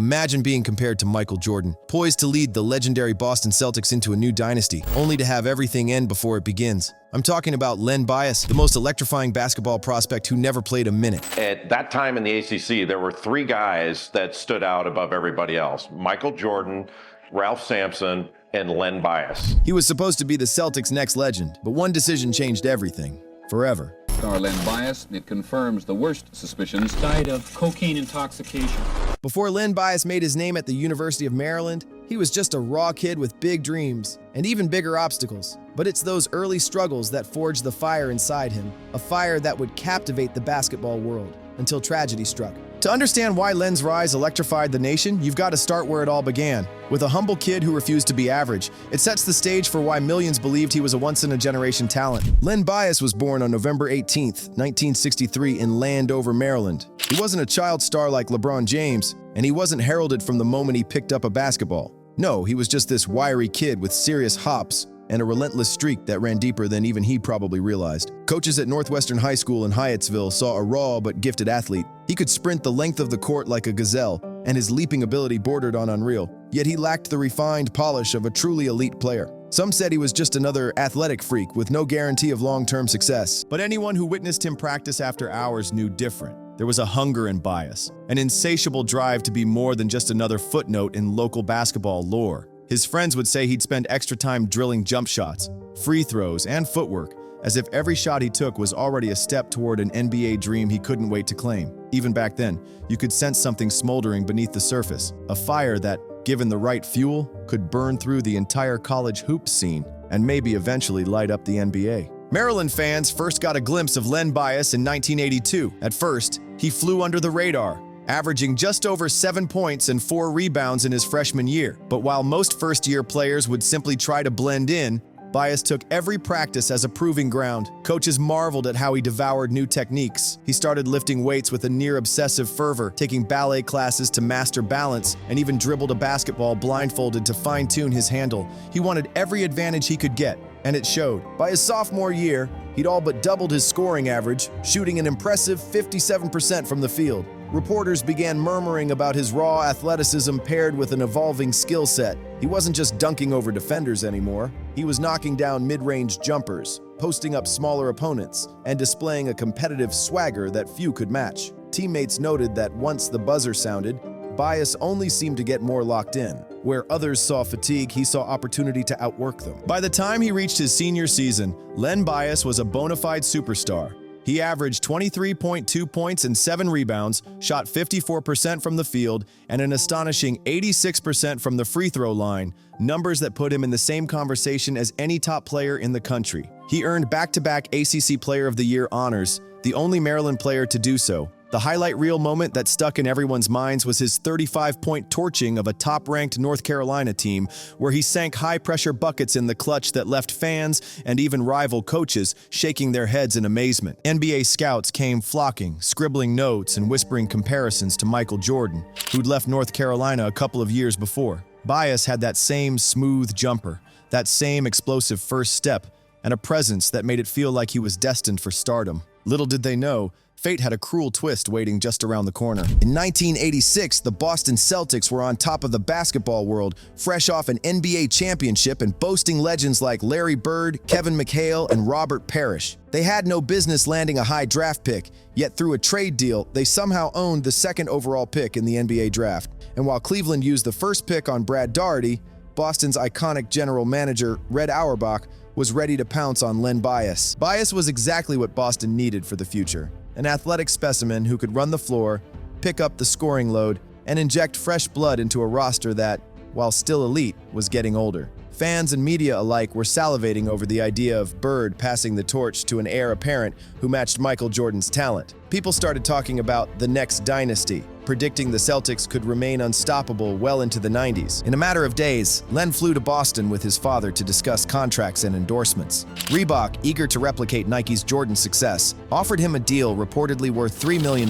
Imagine being compared to Michael Jordan, poised to lead the legendary Boston Celtics into a new dynasty, only to have everything end before it begins. I'm talking about Len Bias, the most electrifying basketball prospect who never played a minute. At that time in the ACC, there were three guys that stood out above everybody else: Michael Jordan, Ralph Sampson, and Len Bias. He was supposed to be the Celtics' next legend, but one decision changed everything, forever. Star Len Bias, it confirms the worst suspicions, died of cocaine intoxication. Before Len Bias made his name at the University of Maryland, he was just a raw kid with big dreams and even bigger obstacles. But it's those early struggles that forged the fire inside him, a fire that would captivate the basketball world until tragedy struck. To understand why Len's rise electrified the nation, you've got to start where it all began, with a humble kid who refused to be average. It sets the stage for why millions believed he was a once-in-a-generation talent. Len Bias was born on November 18, 1963 in Landover, Maryland. He wasn't a child star like LeBron James, and he wasn't heralded from the moment he picked up a basketball. No, he was just this wiry kid with serious hops and a relentless streak that ran deeper than even he probably realized. Coaches at Northwestern High School in Hyattsville saw a raw but gifted athlete. He could sprint the length of the court like a gazelle, and his leaping ability bordered on unreal. Yet he lacked the refined polish of a truly elite player. Some said he was just another athletic freak with no guarantee of long-term success. But anyone who witnessed him practice after hours knew different. There was a hunger in Bias, an insatiable drive to be more than just another footnote in local basketball lore. His friends would say he'd spend extra time drilling jump shots, free throws, and footwork, as if every shot he took was already a step toward an NBA dream he couldn't wait to claim. Even back then, you could sense something smoldering beneath the surface, a fire that, given the right fuel, could burn through the entire college hoops scene and maybe eventually light up the NBA. Maryland fans first got a glimpse of Len Bias in 1982. At first, he flew under the radar, averaging just over 7 points and 4 rebounds in his freshman year. But while most first-year players would simply try to blend in, Bias took every practice as a proving ground. Coaches marveled at how he devoured new techniques. He started lifting weights with a near-obsessive fervor, taking ballet classes to master balance, and even dribbled a basketball blindfolded to fine-tune his handle. He wanted every advantage he could get, and it showed. By his sophomore year, he'd all but doubled his scoring average, shooting an impressive 57% from the field. Reporters began murmuring about his raw athleticism paired with an evolving skill set. He wasn't just dunking over defenders anymore. He was knocking down mid-range jumpers, posting up smaller opponents, and displaying a competitive swagger that few could match. Teammates noted that once the buzzer sounded, Bias only seemed to get more locked in. Where others saw fatigue, he saw opportunity to outwork them. By the time he reached his senior season, Len Bias was a bona fide superstar. He averaged 23.2 points and 7 rebounds, shot 54% from the field, and an astonishing 86% from the free throw line, numbers that put him in the same conversation as any top player in the country. He earned back-to-back ACC Player of the Year honors, the only Maryland player to do so. The highlight reel moment that stuck in everyone's minds was his 35-point torching of a top-ranked North Carolina team, where he sank high-pressure buckets in the clutch that left fans and even rival coaches shaking their heads in amazement. NBA scouts came flocking, scribbling notes and whispering comparisons to Michael Jordan, who'd left North Carolina a couple of years before. Bias had that same smooth jumper, that same explosive first step, and a presence that made it feel like he was destined for stardom. Little did they know, fate had a cruel twist waiting just around the corner. In 1986, the Boston Celtics were on top of the basketball world, fresh off an NBA championship and boasting legends like Larry Bird, Kevin McHale, and Robert Parrish. They had no business landing a high draft pick, yet through a trade deal, they somehow owned the second overall pick in the NBA draft. And while Cleveland used the first pick on Brad Daugherty, Boston's iconic general manager, Red Auerbach, was ready to pounce on Len Bias. Bias was exactly what Boston needed for the future. An athletic specimen who could run the floor, pick up the scoring load, and inject fresh blood into a roster that, while still elite, was getting older. Fans and media alike were salivating over the idea of Bird passing the torch to an heir apparent who matched Michael Jordan's talent. People started talking about the next dynasty, predicting the Celtics could remain unstoppable well into the 90s. In a matter of days, Len flew to Boston with his father to discuss contracts and endorsements. Reebok, eager to replicate Nike's Jordan success, offered him a deal reportedly worth $3 million,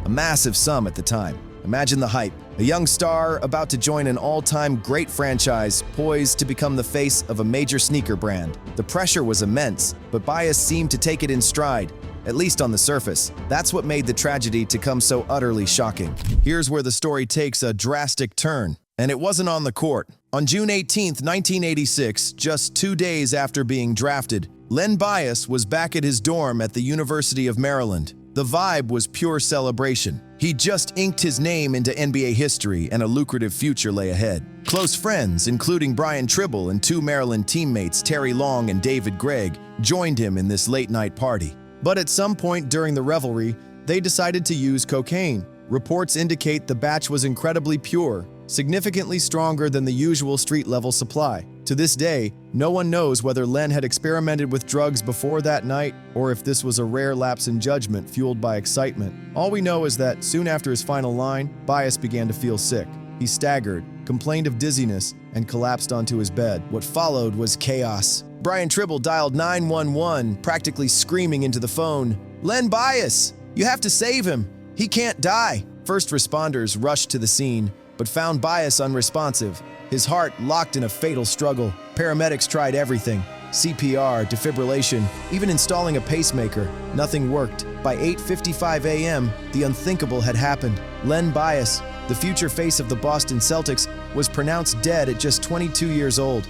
a massive sum at the time. Imagine the hype. A young star about to join an all-time great franchise poised to become the face of a major sneaker brand. The pressure was immense, but Bias seemed to take it in stride. at least on the surface. That's what made the tragedy to come so utterly shocking. Here's where the story takes a drastic turn. And it wasn't on the court. On June 18, 1986, just 2 days after being drafted, Len Bias was back at his dorm at the University of Maryland. The vibe was pure celebration. He just inked his name into NBA history and a lucrative future lay ahead. Close friends, including Brian Tribble and 2 Maryland teammates, Terry Long and David Gregg, joined him in this late-night party. But at some point during the revelry, they decided to use cocaine. Reports indicate the batch was incredibly pure, significantly stronger than the usual street-level supply. To this day, no one knows whether Len had experimented with drugs before that night or if this was a rare lapse in judgment fueled by excitement. All we know is that soon after his final line, Bias began to feel sick. He staggered, complained of dizziness, and collapsed onto his bed. What followed was chaos. Brian Tribble dialed 911, practically screaming into the phone, "Len Bias! You have to save him! He can't die!" First responders rushed to the scene, but found Bias unresponsive, his heart locked in a fatal struggle. Paramedics tried everything: CPR, defibrillation, even installing a pacemaker. Nothing worked. By 8:55 a.m., the unthinkable had happened. Len Bias, the future face of the Boston Celtics, was pronounced dead at just 22 years old.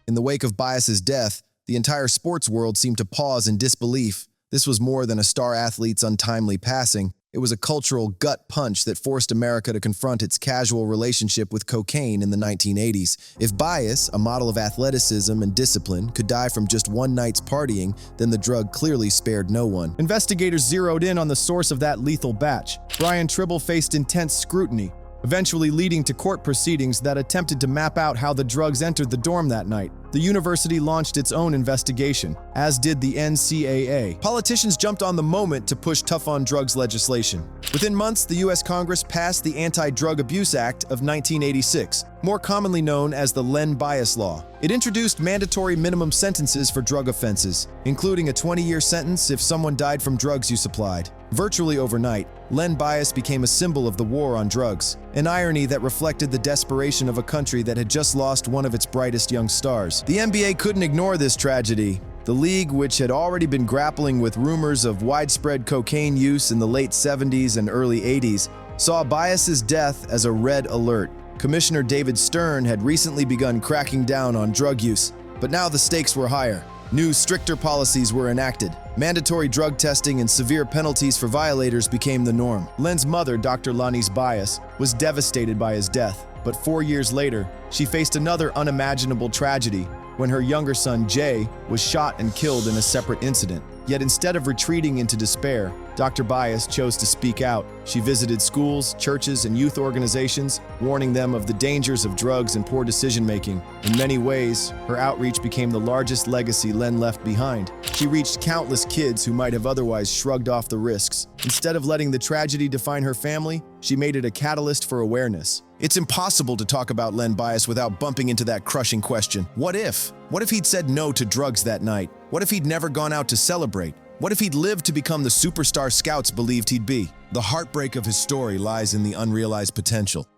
In the wake of Bias's death, the entire sports world seemed to pause in disbelief. This was more than a star athlete's untimely passing. It was a cultural gut punch that forced America to confront its casual relationship with cocaine in the 1980s. If Bias, a model of athleticism and discipline, could die from just one night's partying, then the drug clearly spared no one. Investigators zeroed in on the source of that lethal batch. Brian Tribble faced intense scrutiny, eventually leading to court proceedings that attempted to map out how the drugs entered the dorm that night. The university launched its own investigation, as did the NCAA. Politicians jumped on the moment to push tough-on-drugs legislation. Within months, the U.S. Congress passed the Anti-Drug Abuse Act of 1986, more commonly known as the Len Bias Law. It introduced mandatory minimum sentences for drug offenses, including a 20-year sentence if someone died from drugs you supplied. Virtually overnight, Len Bias became a symbol of the war on drugs, an irony that reflected the desperation of a country that had just lost one of its brightest young stars. The NBA couldn't ignore this tragedy. The league, which had already been grappling with rumors of widespread cocaine use in the late 70s and early 80s, saw Bias's death as a red alert. Commissioner David Stern had recently begun cracking down on drug use, but now the stakes were higher. New, stricter policies were enacted. Mandatory drug testing and severe penalties for violators became the norm. Len's mother, Dr. Len Bias, was devastated by his death, but 4 years later, she faced another unimaginable tragedy when her younger son, Jay, was shot and killed in a separate incident. Yet instead of retreating into despair, Dr. Bias chose to speak out. She visited schools, churches, and youth organizations, warning them of the dangers of drugs and poor decision-making. In many ways, her outreach became the largest legacy Len left behind. She reached countless kids who might have otherwise shrugged off the risks. Instead of letting the tragedy define her family, she made it a catalyst for awareness. It's impossible to talk about Len Bias without bumping into that crushing question. What if? What if he'd said no to drugs that night? What if he'd never gone out to celebrate? What if he'd lived to become the superstar scouts believed he'd be? The heartbreak of his story lies in the unrealized potential.